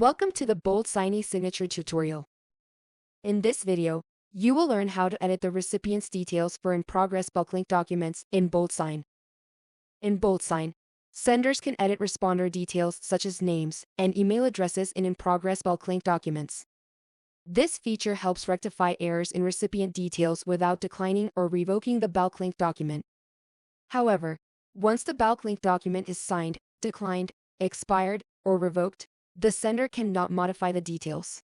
Welcome to the BoldSign eSignature tutorial. In this video, you will learn how to edit the recipient's details for in-progress bulk link documents in BoldSign. In BoldSign, senders can edit responder details such as names and email addresses in in-progress bulk link documents. This feature helps rectify errors in recipient details without declining or revoking the bulk link document. However, once the bulk link document is signed, declined, expired, or revoked, the sender cannot modify the details.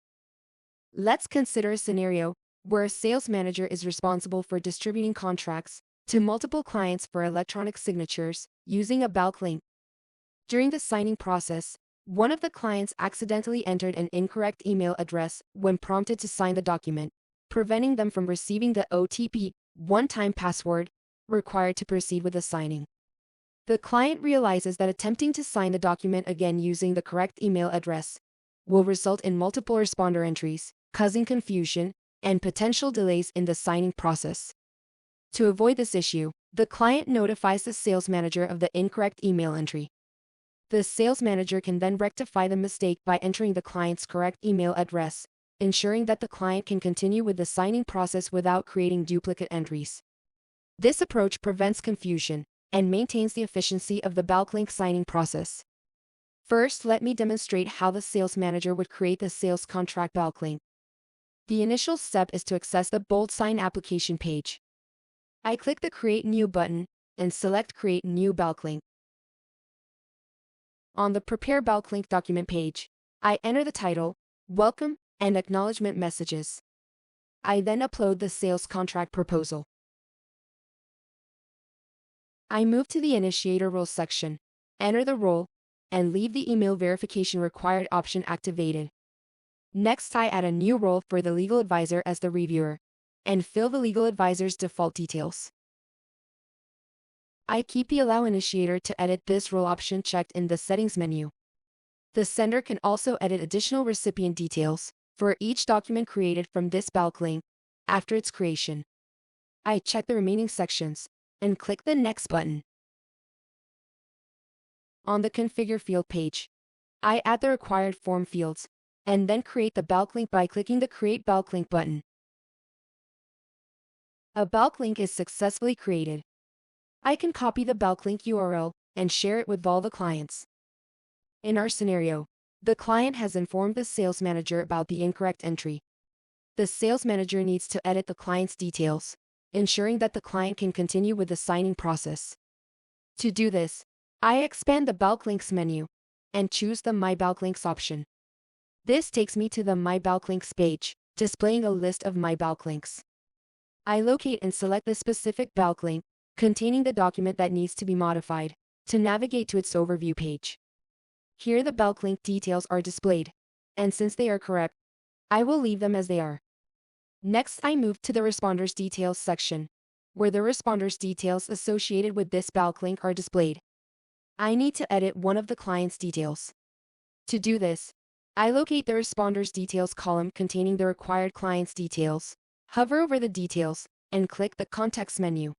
Let's consider a scenario where a sales manager is responsible for distributing contracts to multiple clients for electronic signatures using a bulk link. During the signing process, one of the clients accidentally entered an incorrect email address when prompted to sign the document, preventing them from receiving the OTP, one-time password, required to proceed with the signing. The client realizes that attempting to sign the document again using the correct email address will result in multiple responder entries, causing confusion and potential delays in the signing process. To avoid this issue, the client notifies the sales manager of the incorrect email entry. The sales manager can then rectify the mistake by entering the client's correct email address, ensuring that the client can continue with the signing process without creating duplicate entries. This approach prevents confusion and maintains the efficiency of the bulk link signing process. First, let me demonstrate how the sales manager would create the sales contract bulk link. The initial step is to access the BoldSign application page. I click the Create New button and select Create New Bulk Link. On the Prepare Bulk Link document page, I enter the title, Welcome, and acknowledgement messages. I then upload the sales contract proposal. I move to the Initiator Role section, enter the role, and leave the email verification required option activated. Next, I add a new role for the legal advisor as the reviewer, and fill the legal advisor's default details. I keep the Allow Initiator to edit this role option checked in the Settings menu. The sender can also edit additional recipient details for each document created from this bulk link after its creation. I check the remaining sections and click the Next button. On the Configure field page, I add the required form fields and then create the bulk link by clicking the Create Bulk Link button. A bulk link is successfully created. I can copy the bulk link URL and share it with all the clients. In our scenario, the client has informed the sales manager about the incorrect entry. The sales manager needs to edit the client's details, ensuring that the client can continue with the signing process. To do this, I expand the Bulk Links menu and choose the My Bulk Links option. This takes me to the My Bulk Links page, displaying a list of My Bulk Links. I locate and select the specific bulk link containing the document that needs to be modified to navigate to its overview page. Here the bulk link details are displayed, and since they are correct, I will leave them as they are. Next, I move to the Responders Details section, where the responders details associated with this bulk link are displayed. I need to edit one of the client's details. To do this, I locate the Responders Details column containing the required client's details, hover over the details, and click the Context menu.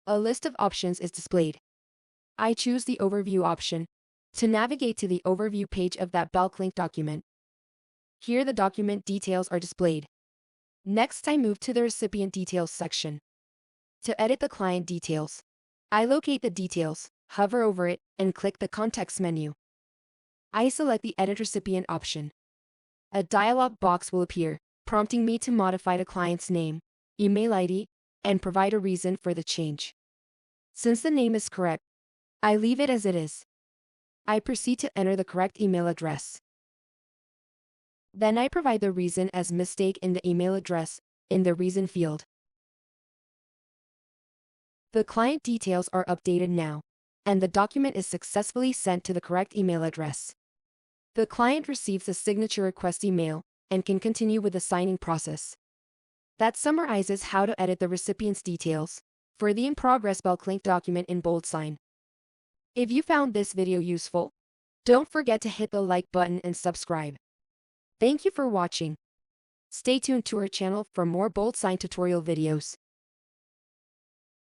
A list of options is displayed. I choose the Overview option to navigate to the overview page of that bulk link document. Here the document details are displayed. Next, I move to the Recipient Details section. To edit the client details, I locate the details, hover over it, and click the Context menu. I select the Edit Recipient option. A dialog box will appear, prompting me to modify the client's name, email ID, and provide a reason for the change. Since the name is correct, I leave it as it is. I proceed to enter the correct email address. Then I provide the reason as mistake in the email address in the reason field. The client details are updated now, and the document is successfully sent to the correct email address. The client receives a signature request email and can continue with the signing process. That summarizes how to edit the recipient's details for the in-progress bulk link document in BoldSign. If you found this video useful, don't forget to hit the like button and subscribe. Thank you for watching. Stay tuned to our channel for more BoldSign tutorial videos.